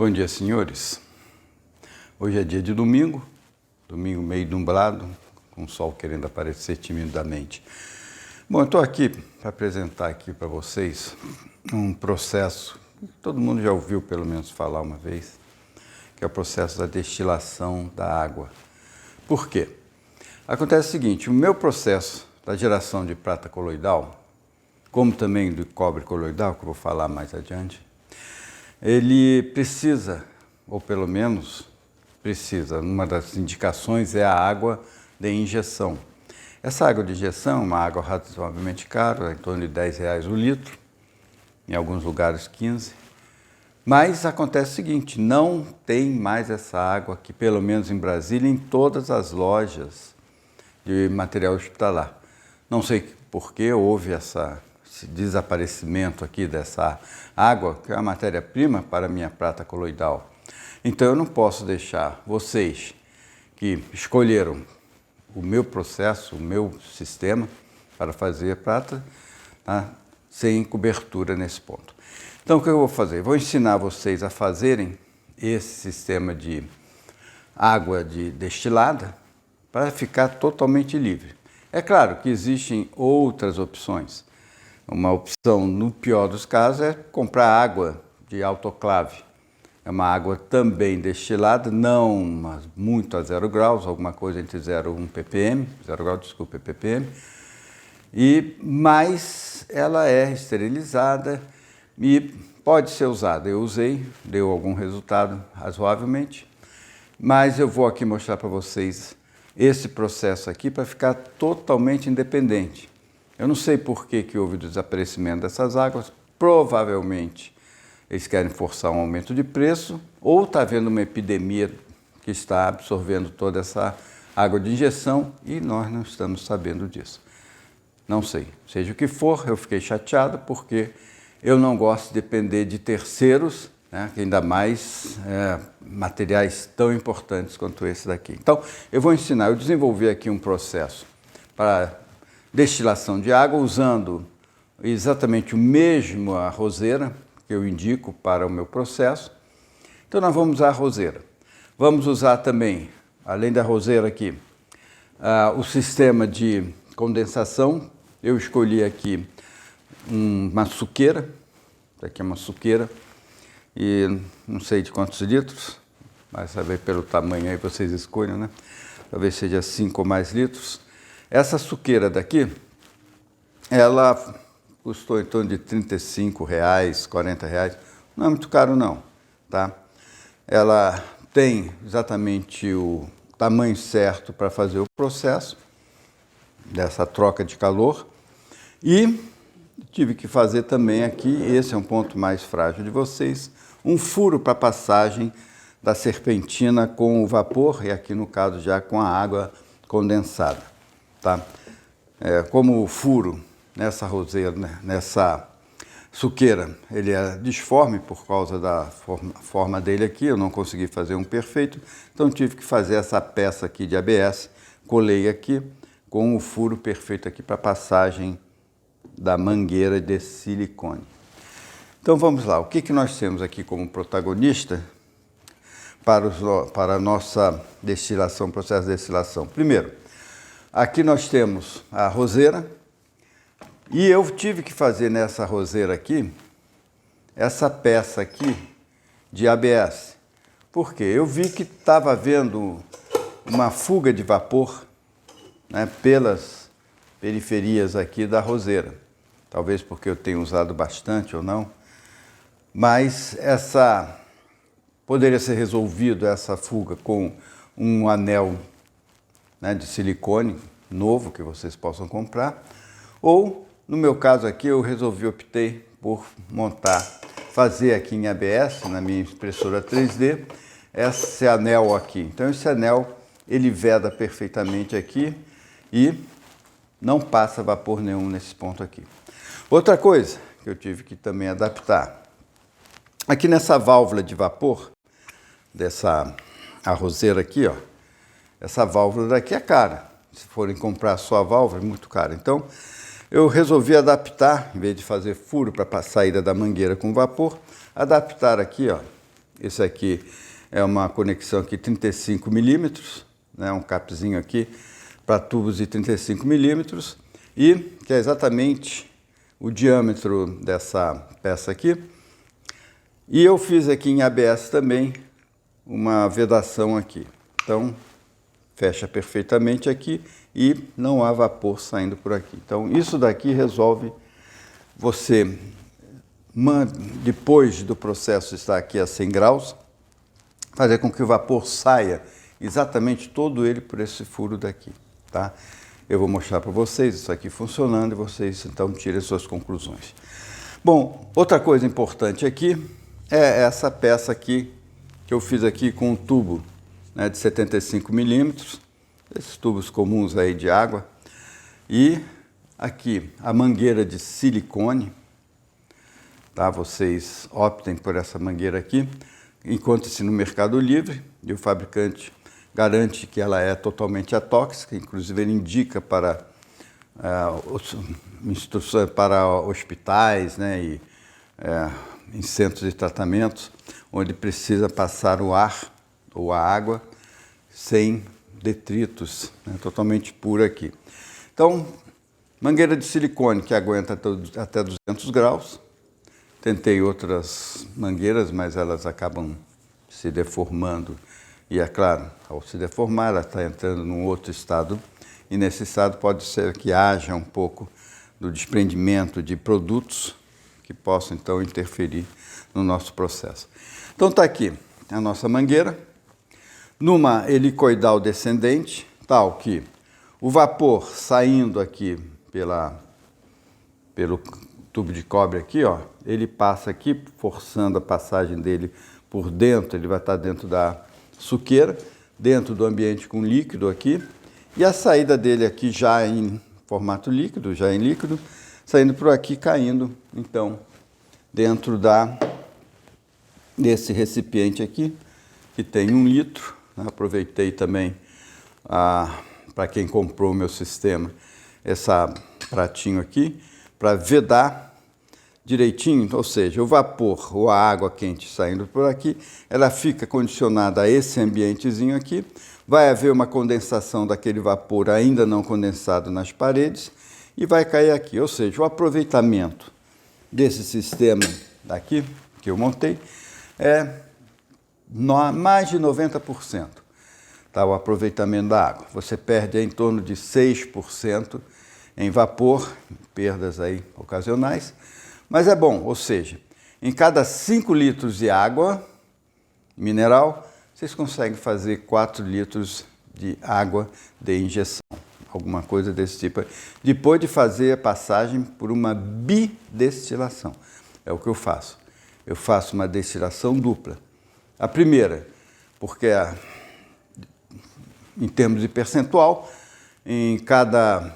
Bom dia, senhores. Hoje é dia de domingo meio nublado, com o sol querendo aparecer timidamente. Bom, eu estou aqui para apresentar aqui para vocês um processo que todo mundo já ouviu pelo menos falar uma vez, que é o processo da destilação da água. Por quê? Acontece o seguinte, o meu processo da geração de prata coloidal, como também do cobre coloidal, que eu vou falar mais adiante, ele precisa, ou pelo menos precisa, uma das indicações é a água de injeção. Essa água de injeção é uma água razoavelmente cara, em torno de R$10 o litro, em alguns lugares 15. Mas acontece o seguinte, não tem mais essa água aqui, pelo menos em Brasília, em todas as lojas de material hospitalar. Não sei por que houve esse desaparecimento aqui dessa água, que é a matéria-prima para a minha prata coloidal. Então eu não posso deixar vocês que escolheram o meu processo, o meu sistema para fazer prata, tá, sem cobertura nesse ponto. Então o que eu vou fazer? Vou ensinar vocês a fazerem esse sistema de água destilada para ficar totalmente livre. É claro que existem outras opções. Uma opção, no pior dos casos, é comprar água de autoclave. É uma água também destilada, não muito a 0 graus, alguma coisa entre 0 e 1 ppm, 0 graus, desculpa, ppm. Mas ela é esterilizada e pode ser usada. Eu usei, deu algum resultado razoavelmente, mas eu vou aqui mostrar para vocês esse processo aqui para ficar totalmente independente. Eu não sei por que houve o desaparecimento dessas águas, provavelmente eles querem forçar um aumento de preço, ou está havendo uma epidemia que está absorvendo toda essa água de injeção e nós não estamos sabendo disso. Não sei. Seja o que for, eu fiquei chateado porque eu não gosto de depender de terceiros, né, ainda mais materiais tão importantes quanto esse daqui. Então, eu vou ensinar, eu desenvolvi aqui um processo para destilação de água usando exatamente o mesmo arrozeira que eu indico para o meu processo. Então nós vamos usar a roseira. Vamos usar também, além da roseira aqui, o sistema de condensação. Eu escolhi aqui uma suqueira, aqui é uma suqueira, e não sei de quantos litros, mas saber pelo tamanho aí vocês escolham, né? Talvez seja 5 ou mais litros. Essa suqueira daqui, ela custou em torno de R$35, R$40. Não é muito caro não, tá? Ela tem exatamente o tamanho certo para fazer o processo dessa troca de calor. E tive que fazer também aqui, esse é um ponto mais frágil de vocês, um furo para passagem da serpentina com o vapor, e aqui no caso já com a água condensada, tá? Como o furo nessa roseira, né, nessa suqueira, ele é disforme por causa da forma dele aqui, eu não consegui fazer um perfeito, então tive que fazer essa peça aqui de ABS, colei aqui com o furo perfeito aqui para passagem da mangueira de silicone. Então vamos lá, o que nós temos aqui como protagonista para a nossa destilação, processo de destilação? Primeiro, aqui nós temos a roseira, e eu tive que fazer nessa roseira aqui, essa peça aqui de ABS. Por quê? Eu vi que estava havendo uma fuga de vapor, né, pelas periferias aqui da roseira. Talvez porque eu tenho usado bastante ou não. Mas poderia ser resolvido essa fuga com um anel, né, de silicone novo que vocês possam comprar, ou no meu caso aqui, eu optei por fazer aqui em ABS, na minha impressora 3D, esse anel aqui. Então esse anel, ele veda perfeitamente aqui e não passa vapor nenhum nesse ponto aqui. Outra coisa que eu tive que também adaptar, aqui nessa válvula de vapor, dessa arrozeira aqui, ó, essa válvula daqui é cara. Se forem comprar só a válvula, é muito cara. Então, eu resolvi adaptar, em vez de fazer furo para a saída da mangueira com vapor, adaptar aqui, ó, Esse aqui é uma conexão aqui 35 milímetros, né, um capzinho aqui para tubos de 35 milímetros, e que é exatamente o diâmetro dessa peça aqui. E eu fiz aqui em ABS também uma vedação aqui. Então, fecha perfeitamente aqui e não há vapor saindo por aqui. Então, isso daqui resolve você, depois do processo estar aqui a 100 graus, fazer com que o vapor saia exatamente todo ele por esse furo daqui, tá? Eu vou mostrar para vocês isso aqui funcionando e vocês então tirem suas conclusões. Bom, outra coisa importante aqui é essa peça aqui que eu fiz aqui com um tubo, né, de 75 milímetros, esses tubos comuns aí de água, e aqui a mangueira de silicone, tá? Vocês optem por essa mangueira aqui, encontra-se no Mercado Livre e o fabricante garante que ela é totalmente atóxica, inclusive ele indica para instruções para hospitais, né, e em centros de tratamentos, onde precisa passar o ar ou a água sem detritos, né, totalmente pura aqui. Então, mangueira de silicone que aguenta até 200 graus. Tentei outras mangueiras, mas elas acabam se deformando. E é claro, ao se deformar, ela está entrando num outro estado. E nesse estado pode ser que haja um pouco do desprendimento de produtos que possam, então, interferir no nosso processo. Então, está aqui a nossa mangueira, numa helicoidal descendente, tal que o vapor saindo aqui pelo tubo de cobre aqui, ó, ele passa aqui, forçando a passagem dele por dentro, ele vai estar dentro da suqueira, dentro do ambiente com líquido aqui, e a saída dele aqui já em formato líquido, já em líquido, saindo por aqui, caindo, então, dentro desse recipiente aqui, que tem 1 litro. Aproveitei também, para quem comprou o meu sistema, esse pratinho aqui, para vedar direitinho, ou seja, o vapor ou a água quente saindo por aqui, ela fica condicionada a esse ambientezinho aqui, vai haver uma condensação daquele vapor ainda não condensado nas paredes e vai cair aqui, ou seja, o aproveitamento desse sistema daqui, que eu montei, é mais de 90%, tá, o aproveitamento da água. Você perde em torno de 6% em vapor, perdas aí ocasionais, mas é bom, ou seja, em cada 5 litros de água mineral, vocês conseguem fazer 4 litros de água de injeção, alguma coisa desse tipo, depois de fazer a passagem por uma bidestilação. É o que eu faço. Eu faço uma destilação dupla. A primeira, porque em termos de percentual, em cada,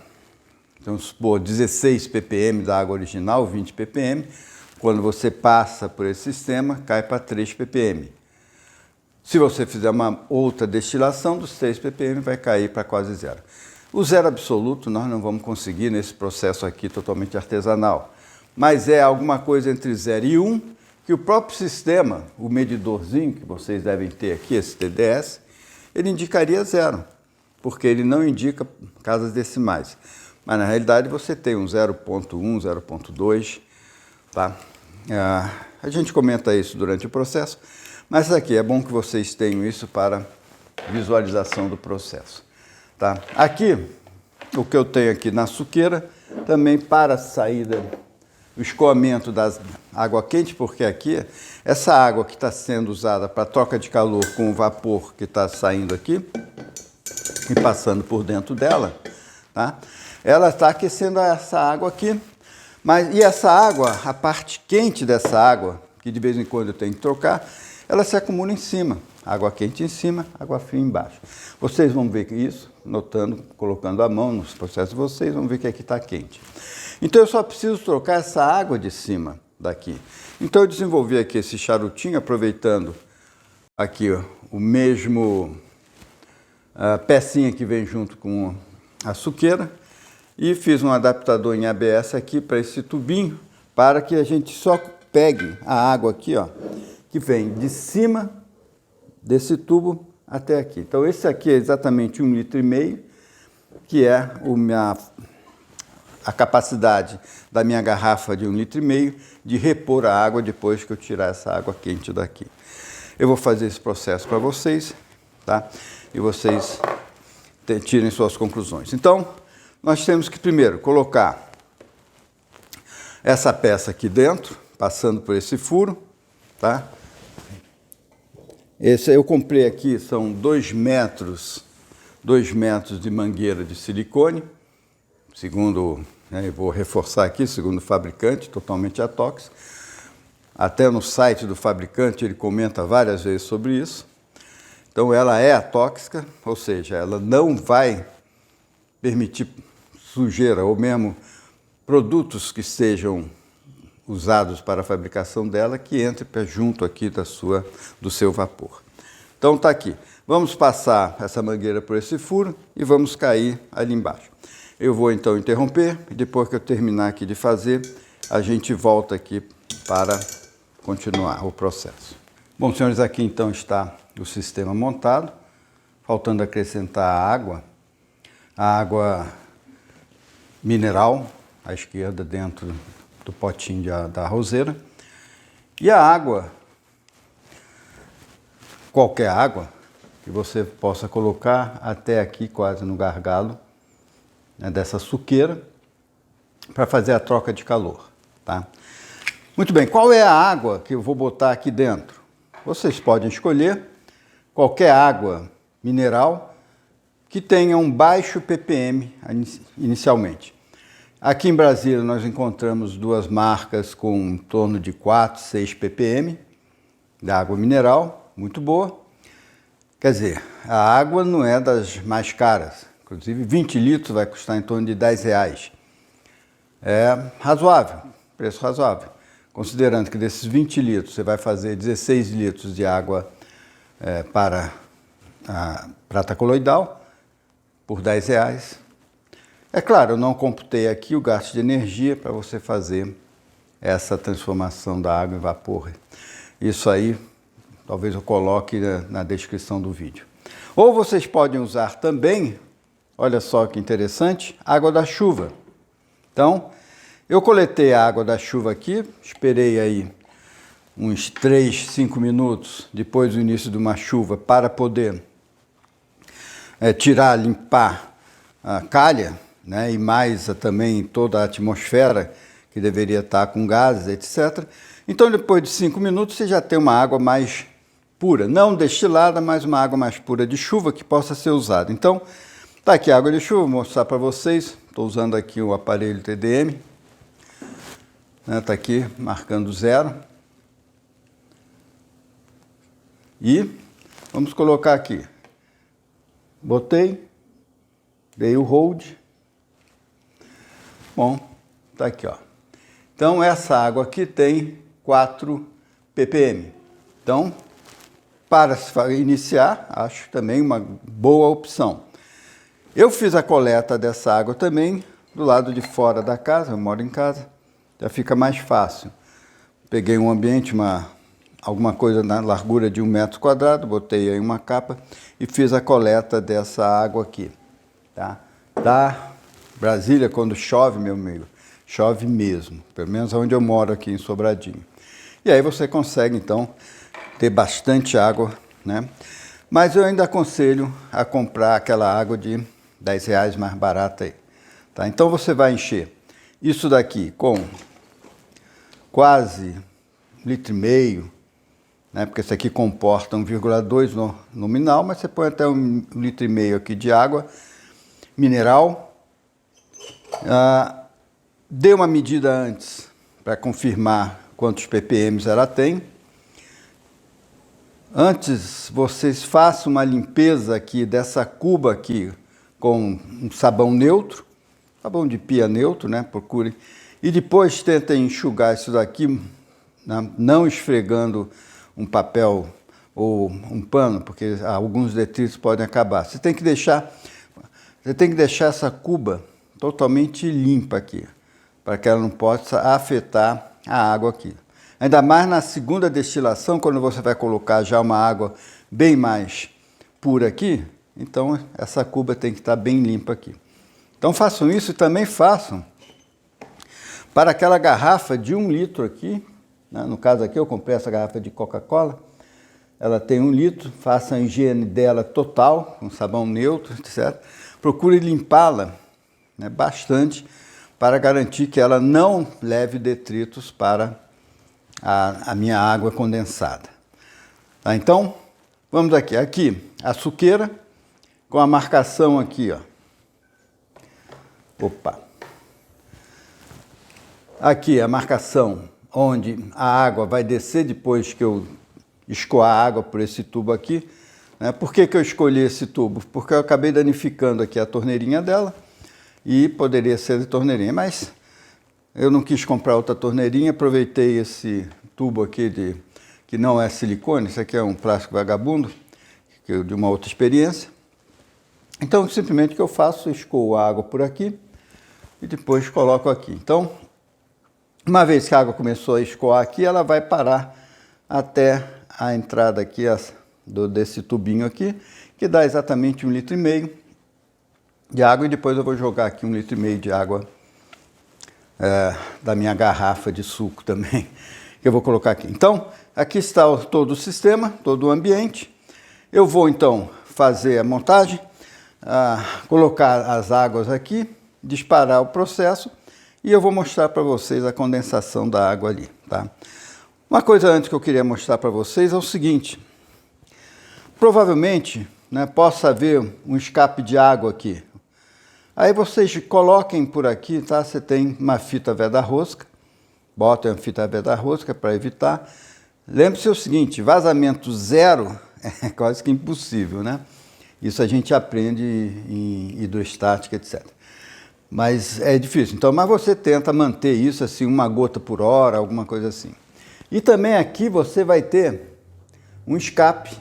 vamos supor, 16 ppm da água original, 20 ppm, quando você passa por esse sistema, cai para 3 ppm. Se você fizer uma outra destilação, dos 3 ppm vai cair para quase zero. O zero absoluto nós não vamos conseguir nesse processo aqui totalmente artesanal, mas é alguma coisa entre 0 e 1, que o próprio sistema, o medidorzinho que vocês devem ter aqui, esse TDS, ele indicaria 0, porque ele não indica casas decimais. Mas na realidade você tem um 0,1, 0,2, tá? A gente comenta isso durante o processo, mas aqui é bom que vocês tenham isso para visualização do processo, tá? Aqui, o que eu tenho aqui na suqueira, também para a saída, o escoamento da água quente, porque aqui, essa água que está sendo usada para troca de calor com o vapor que está saindo aqui e passando por dentro dela, tá? Ela está aquecendo essa água aqui, e essa água, a parte quente dessa água, que de vez em quando eu tenho que trocar, ela se acumula em cima, água quente em cima, água fria embaixo. Vocês vão ver isso, notando, colocando a mão nos processos de vocês, vão ver que aqui está quente. Então eu só preciso trocar essa água de cima daqui. Então eu desenvolvi aqui esse charutinho, aproveitando aqui ó, o mesmo pecinha que vem junto com a suqueira, e fiz um adaptador em ABS aqui para esse tubinho, para que a gente só pegue a água aqui, ó, que vem de cima desse tubo até aqui. Então, esse aqui é exatamente 1,5 litro, que é a capacidade da minha garrafa de 1,5 litro de repor a água depois que eu tirar essa água quente daqui. Eu vou fazer esse processo para vocês, tá? E vocês tirem suas conclusões. Então, nós temos que primeiro colocar essa peça aqui dentro, passando por esse furo, tá? Esse eu comprei aqui, são 2 metros de mangueira de silicone, segundo, eu vou reforçar aqui, segundo o fabricante, totalmente atóxica. Até no site do fabricante ele comenta várias vezes sobre isso. Então ela é atóxica, ou seja, ela não vai permitir sujeira ou mesmo produtos que sejam usados para a fabricação dela que entre junto aqui do seu vapor. Então tá aqui. Vamos passar essa mangueira por esse furo e vamos cair ali embaixo. Eu vou então interromper e depois que eu terminar aqui de fazer, a gente volta aqui para continuar o processo. Bom, senhores, aqui então está o sistema montado, faltando acrescentar a água mineral à esquerda dentro do potinho da roseira. E a água, qualquer água, que você possa colocar até aqui quase no gargalo, né, dessa suqueira, para fazer a troca de calor, tá? Muito bem, qual é a água que eu vou botar aqui dentro? Vocês podem escolher qualquer água mineral que tenha um baixo ppm inicialmente. Aqui em Brasília nós encontramos 2 marcas com em torno de 4, 6 ppm da água mineral, muito boa. Quer dizer, a água não é das mais caras, inclusive 20 litros vai custar em torno de R$10. É razoável, preço razoável. Considerando que desses 20 litros você vai fazer 16 litros de água para a prata coloidal por R$10. É claro, eu não computei aqui o gasto de energia para você fazer essa transformação da água em vapor. Isso aí, talvez eu coloque na descrição do vídeo. Ou vocês podem usar também, olha só que interessante, água da chuva. Então, eu coletei a água da chuva aqui, esperei aí uns 3, 5 minutos depois do início de uma chuva para poder limpar a calha, né, e mais também toda a atmosfera que deveria estar com gases, etc. Então, depois de 5 minutos, você já tem uma água mais pura, não destilada, mas uma água mais pura de chuva que possa ser usada. Então, tá aqui a água de chuva, vou mostrar para vocês. Estou usando aqui o aparelho TDM. Está aqui marcando 0. E vamos colocar aqui. Botei, dei o hold. Bom, está aqui, ó. Então essa água aqui tem 4 ppm. Então, para iniciar, acho também uma boa opção. Eu fiz a coleta dessa água também do lado de fora da casa, eu moro em casa. Já fica mais fácil. Peguei um ambiente, alguma coisa na largura de 1 metro quadrado, botei aí uma capa e fiz a coleta dessa água aqui. Tá? Da Brasília, quando chove, meu amigo, chove mesmo, pelo menos onde eu moro aqui em Sobradinho. E aí você consegue, então, ter bastante água, né? Mas eu ainda aconselho a comprar aquela água de R$10 mais barata aí. Tá? Então você vai encher isso daqui com quase 1,5 litro, né? Porque isso aqui comporta 1,2 nominal, mas você põe até 1,5 litro aqui de água mineral. Dê uma medida antes para confirmar quantos ppm ela tem. Antes, vocês façam uma limpeza aqui dessa cuba aqui com um sabão neutro, sabão de pia neutro, né? Procurem. E depois tentem enxugar isso daqui, né? Não esfregando um papel ou um pano, porque alguns detritos podem acabar. Você tem que deixar essa cuba totalmente limpa aqui, para que ela não possa afetar a água aqui. Ainda mais na segunda destilação, quando você vai colocar já uma água bem mais pura aqui, então essa cuba tem que estar bem limpa aqui. Então façam isso e também façam para aquela garrafa de 1 litro aqui, né? No caso aqui eu comprei essa garrafa de Coca-Cola, ela tem 1 litro, faça a higiene dela total, com sabão neutro, etc. Procure limpá-la, né, bastante, para garantir que ela não leve detritos para a minha água condensada. Tá, então, vamos aqui. Aqui, a suqueira, com a marcação aqui, ó. Opa! Aqui a marcação onde a água vai descer depois que eu escoar a água por esse tubo aqui. Né? Por que eu escolhi esse tubo? Porque eu acabei danificando aqui a torneirinha dela e poderia ser de torneirinha, mas eu não quis comprar outra torneirinha, aproveitei esse tubo aqui que não é silicone, isso aqui é um plástico vagabundo, de uma outra experiência. Então, simplesmente o que eu faço, escoo a água por aqui e depois coloco aqui. Então, uma vez que a água começou a escoar aqui, ela vai parar até a entrada aqui desse tubinho aqui, que dá exatamente 1,5 litro de água, e depois eu vou jogar aqui 1,5 litro de água da minha garrafa de suco também, que eu vou colocar aqui. Então, aqui está todo o sistema, todo o ambiente. Eu vou então fazer a montagem, colocar as águas aqui, disparar o processo, e eu vou mostrar para vocês a condensação da água ali, tá? Uma coisa antes que eu queria mostrar para vocês é o seguinte. Provavelmente, né, possa haver um escape de água aqui. Aí vocês coloquem por aqui, tá? Você tem uma fita veda-rosca, botem a fita veda-rosca para evitar. Lembre-se o seguinte, vazamento zero é quase que impossível, né? Isso a gente aprende em hidrostática, etc. Mas é difícil. Então, mas você tenta manter isso assim, 1 gota por hora, alguma coisa assim. E também aqui você vai ter um escape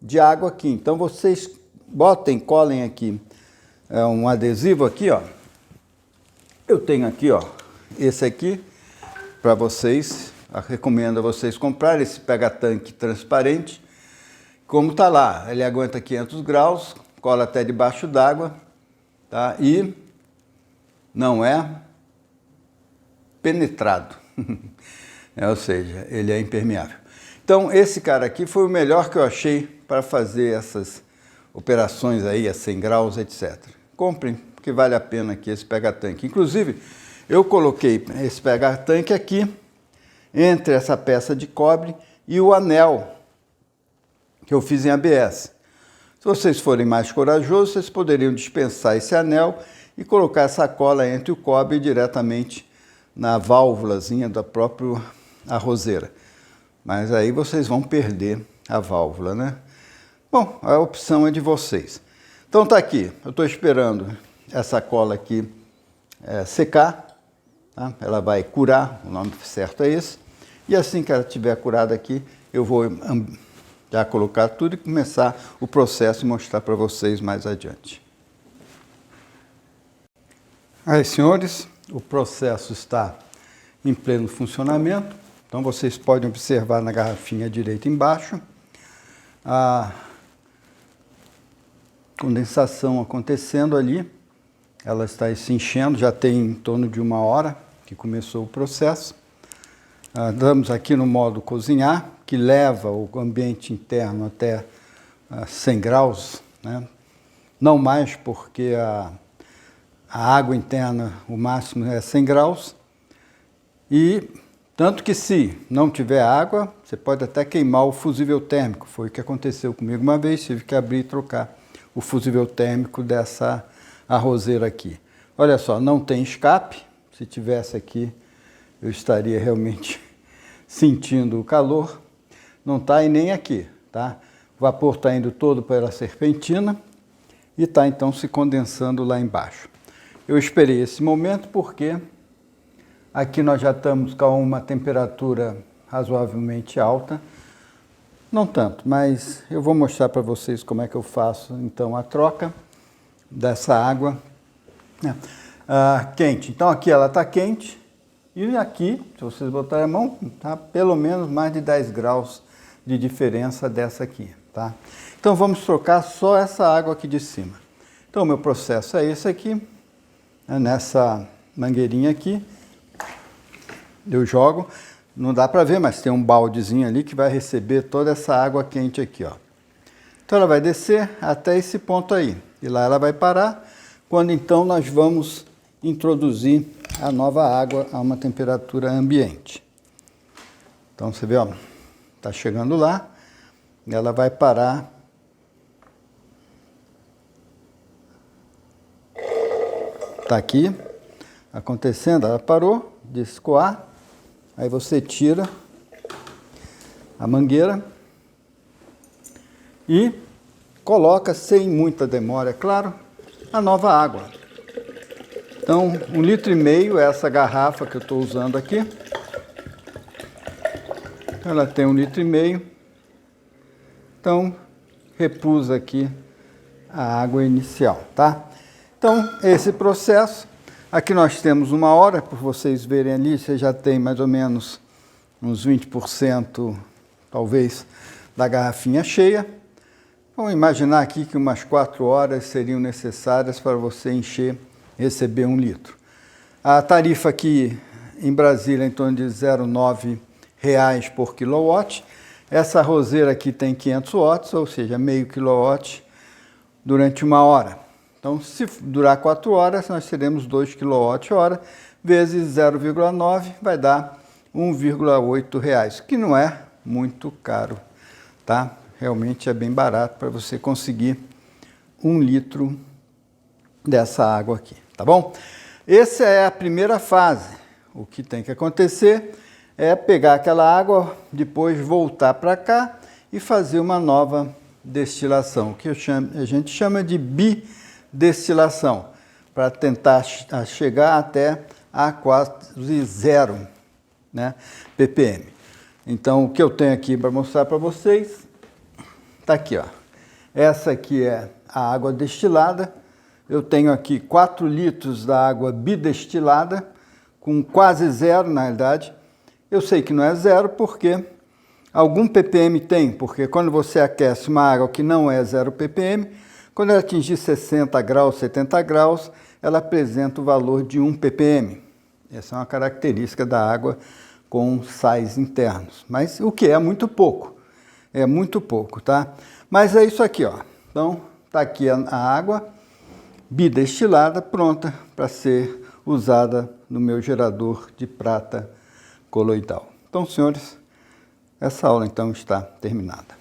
de água aqui. Então vocês colhem aqui um adesivo aqui, ó. Eu tenho aqui, ó, esse aqui para vocês. Eu recomendo a vocês comprarem esse pega-tanque transparente. Como tá lá, ele aguenta 500 graus, cola até debaixo d'água, tá? E não é penetrado, ou seja, ele é impermeável. Então, esse cara aqui foi o melhor que eu achei para fazer essas operações aí a 100 graus, etc. Comprem, porque vale a pena aqui esse pega-tanque. Inclusive, eu coloquei esse pega-tanque aqui, entre essa peça de cobre e o anel que eu fiz em ABS. Se vocês forem mais corajosos, vocês poderiam dispensar esse anel e colocar essa cola entre o cobre diretamente na válvulazinha da própria arrozeira. Mas aí vocês vão perder a válvula, né? Bom, a opção é de vocês. Então tá aqui, eu estou esperando essa cola aqui secar, tá? Ela vai curar, o nome certo é esse. E assim que ela estiver curada aqui, eu vou já colocar tudo e começar o processo e mostrar para vocês mais adiante. Aí, senhores, o processo está em pleno funcionamento. Então, vocês podem observar na garrafinha direita embaixo a condensação acontecendo ali. Ela está se enchendo, já tem em torno de 1 hora que começou o processo. Estamos aqui no modo cozinhar, que leva o ambiente interno até 100 graus, né? Não mais porque a água interna, o máximo é 100 graus. E tanto que se não tiver água, você pode até queimar o fusível térmico. Foi o que aconteceu comigo uma vez, tive que abrir e trocar o fusível térmico dessa arrozeira aqui. Olha só, não tem escape. Se tivesse aqui, eu estaria realmente sentindo o calor. Não está e nem aqui, tá? O vapor está indo todo pela serpentina e está então se condensando lá embaixo. Eu esperei esse momento porque aqui nós já estamos com uma temperatura razoavelmente alta. Não tanto, mas eu vou mostrar para vocês como é que eu faço então a troca dessa água quente. Então aqui ela está quente, E aqui, se vocês botarem a mão, tá pelo menos mais de 10 graus de diferença dessa aqui, tá? Então vamos trocar só essa água aqui de cima. Então o meu processo é esse aqui, nessa mangueirinha aqui, eu jogo, não dá para ver, mas tem um baldezinho ali que vai receber toda essa água quente aqui, ó. Então ela vai descer até esse ponto aí, e lá ela vai parar, quando então nós vamos introduzir a nova água a uma temperatura ambiente. Então você vê, ó, tá chegando lá, ela vai parar. Tá aqui acontecendo, ela parou de escoar, aí você tira a mangueira e coloca sem muita demora, é claro, a nova água. Então, 1,5 litro é essa garrafa que eu estou usando aqui. Ela tem 1,5 litro. Então, repus aqui a água inicial, tá? Então, esse processo, aqui nós temos 1 hora, por vocês verem ali, você já tem mais ou menos uns 20%, talvez, da garrafinha cheia. Vamos imaginar aqui que umas 4 horas seriam necessárias para você encher, receber 1 litro. A tarifa aqui em Brasília é em torno de R$ 0,9 por quilowatt. Essa roseira aqui tem 500 watts, ou seja, meio quilowatt durante 1 hora. Então, se durar 4 horas, nós teremos 2 kWh, vezes 0,9, vai dar R$ 1,8, que não é muito caro, tá? Realmente é bem barato para você conseguir 1 litro dessa água aqui, tá bom? Essa é a primeira fase. O que tem que acontecer é pegar aquela água, depois voltar para cá e fazer uma nova destilação, que a gente chama de bidestilação, para tentar chegar até a quase 0, né, ppm. Então, o que eu tenho aqui para mostrar para vocês, está aqui, ó. Essa aqui é a água destilada. Eu tenho aqui 4 litros da água bidestilada, com quase 0, na realidade. Eu sei que não é 0 porque algum ppm tem, porque quando você aquece uma água que não é 0 ppm, quando ela atingir 60 graus, 70 graus, ela apresenta o valor de 1 ppm. Essa é uma característica da água com sais internos. Mas o que é muito pouco. É muito pouco, tá? Mas é isso aqui, ó. Então, tá aqui a água bidestilada, pronta para ser usada no meu gerador de prata coloidal. Então, senhores, essa aula então está terminada.